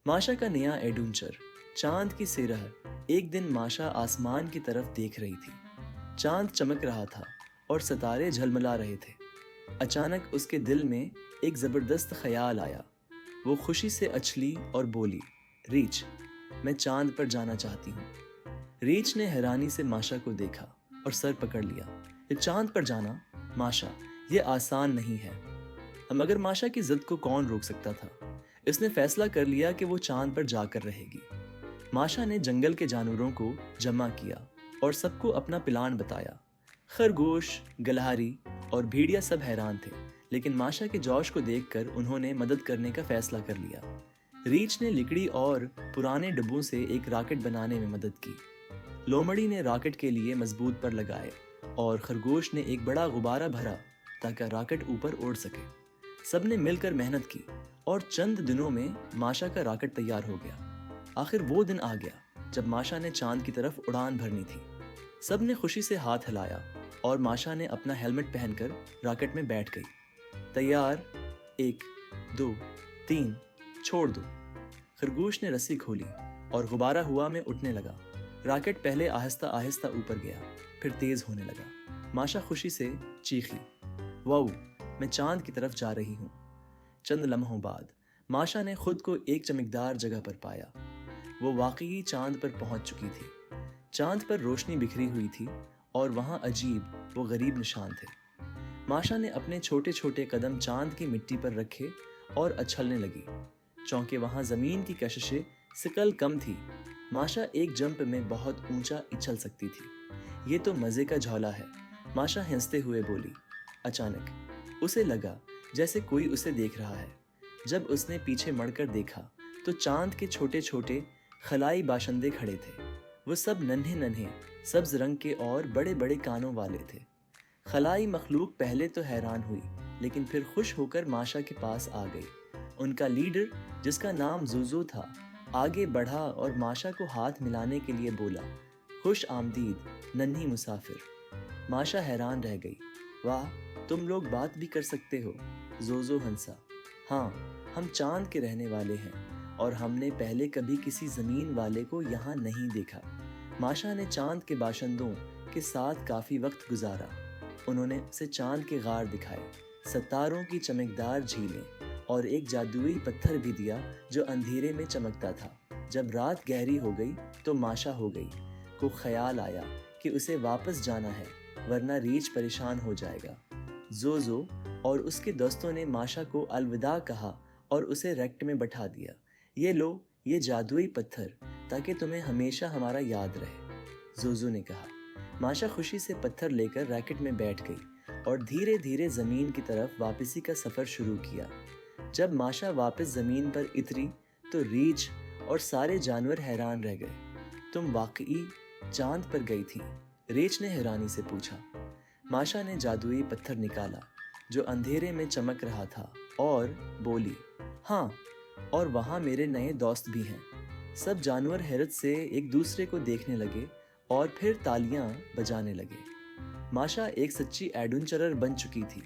माशा का नया एडवेंचर। चांद की सिरह। एक दिन माशा आसमान की तरफ देख रही थी। चांद चमक रहा था और सितारे झलमला रहे थे। अचानक उसके दिल में एक जबरदस्त ख्याल आया। वो खुशी से उछली और बोली, रीच, मैं चांद पर जाना चाहती हूँ। रीच ने हैरानी से माशा को देखा और सर पकड़ लिया। ये चांद पर जाना? माशा, ये आसान नहीं है। मगर माशा की जिद को कौन रोक सकता था। इसने फैसला कर लिया कि वो चांद पर जाकर रहेगी। माशा ने जंगल के जानवरों को जमा किया और सबको अपना प्लान बताया। खरगोश, गलहारी और भेड़िया सब हैरान थे, लेकिन माशा के जोश को देखकर उन्होंने मदद करने का फैसला कर लिया। रीछ ने लकड़ी और पुराने डिब्बों से एक रॉकेट बनाने में मदद की। लोमड़ी ने रॉकेट के लिए मजबूत पर लगाए और खरगोश ने एक बड़ा गुब्बारा भरा ताकि रॉकेट ऊपर उड़ सके। सबने मिलकर मेहनत की और चंद दिनों में माशा का रॉकेट तैयार हो गया। आखिर वो दिन आ गया जब माशा ने चांद की तरफ उड़ान भरनी थी। सबने खुशी से हाथ हिलाया और माशा ने अपना हेलमेट पहनकर रॉकेट में बैठ गई। तैयार, 1, 2, 3, छोड़ दो। खरगोश ने रस्सी खोली और गुब्बारा हवा में उठने लगा। रॉकेट पहले आहिस्ता आहिस्ता ऊपर गया, फिर तेज होने लगा। माशा खुशी से चीखी, वाओ, मैं चांद की तरफ जा रही हूँ। चंद लम्हों बाद माशा ने खुद को एक चमकदार जगह पर पाया। वो वाकई चांद पर पहुंच चुकी थी। चांद पर रोशनी बिखरी हुई थी और वहां अजीब वो गरीब निशान थे। माशा ने अपने छोटे छोटे कदम चांद की मिट्टी पर रखे और उछलने लगी। चौंके वहां जमीन की कशिशें सिकल कम थी। माशा एक जंप में बहुत ऊंचा उछल सकती थी। ये तो मजे का झोला है, माशा हंसते हुए बोली। अचानक उसे लगा जैसे कोई उसे देख रहा है। जब उसने पीछे मुड़कर देखा तो चांद के छोटे छोटे खलाई बाशिंदे खड़े थे। वो सब नन्हे नन्हे सब्ज रंग के और बड़े बड़े कानों वाले थे। खलाई मखलूक पहले तो हैरान हुई, लेकिन फिर खुश होकर माशा के पास आ गई। उनका लीडर, जिसका नाम जोजो था, आगे बढ़ा और माशा को हाथ मिलाने के लिए बोला, खुश आमदीद नन्ही मुसाफिर। माशा हैरान रह गई। वाह, तुम लोग बात भी कर सकते हो। जोजो हंसा। हाँ, हम चांद के रहने वाले हैं और हमने पहले कभी किसी जमीन वाले को यहाँ नहीं देखा। माशा ने चांद के बाशिंदों के साथ काफी वक्त गुजारा। उन्होंने उसे चांद के गार दिखाए, सितारों की चमकदार झीलें और एक जादुई पत्थर भी दिया जो अंधेरे में चमकता था। जब रात गहरी हो गई तो माशा हो गई को ख्याल आया कि उसे वापस जाना है, वरना रीछ परेशान हो जाएगा। जोजो और उसके दोस्तों ने माशा को अलविदा कहा और उसे रैक्ट में बैठा दिया। ये लो, ये जादुई पत्थर, ताकि तुम्हें हमेशा हमारा याद रहे, जोजो ने कहा। माशा खुशी से पत्थर लेकर रैकेट में बैठ गई और धीरे धीरे जमीन की तरफ वापसी का सफर शुरू किया। जब माशा वापस जमीन पर उतरी तो रीछ और सारे जानवर हैरान रह गए। तुम वाकई चांद पर गई थी? रीछ ने हैरानी से पूछा। माशा ने जादुई पत्थर निकाला जो अंधेरे में चमक रहा था और बोली, हाँ, और वहाँ मेरे नए दोस्त भी हैं। सब जानवर हैरत से एक दूसरे को देखने लगे और फिर तालियां बजाने लगे। माशा एक सच्ची एडवेंचरर बन चुकी थी।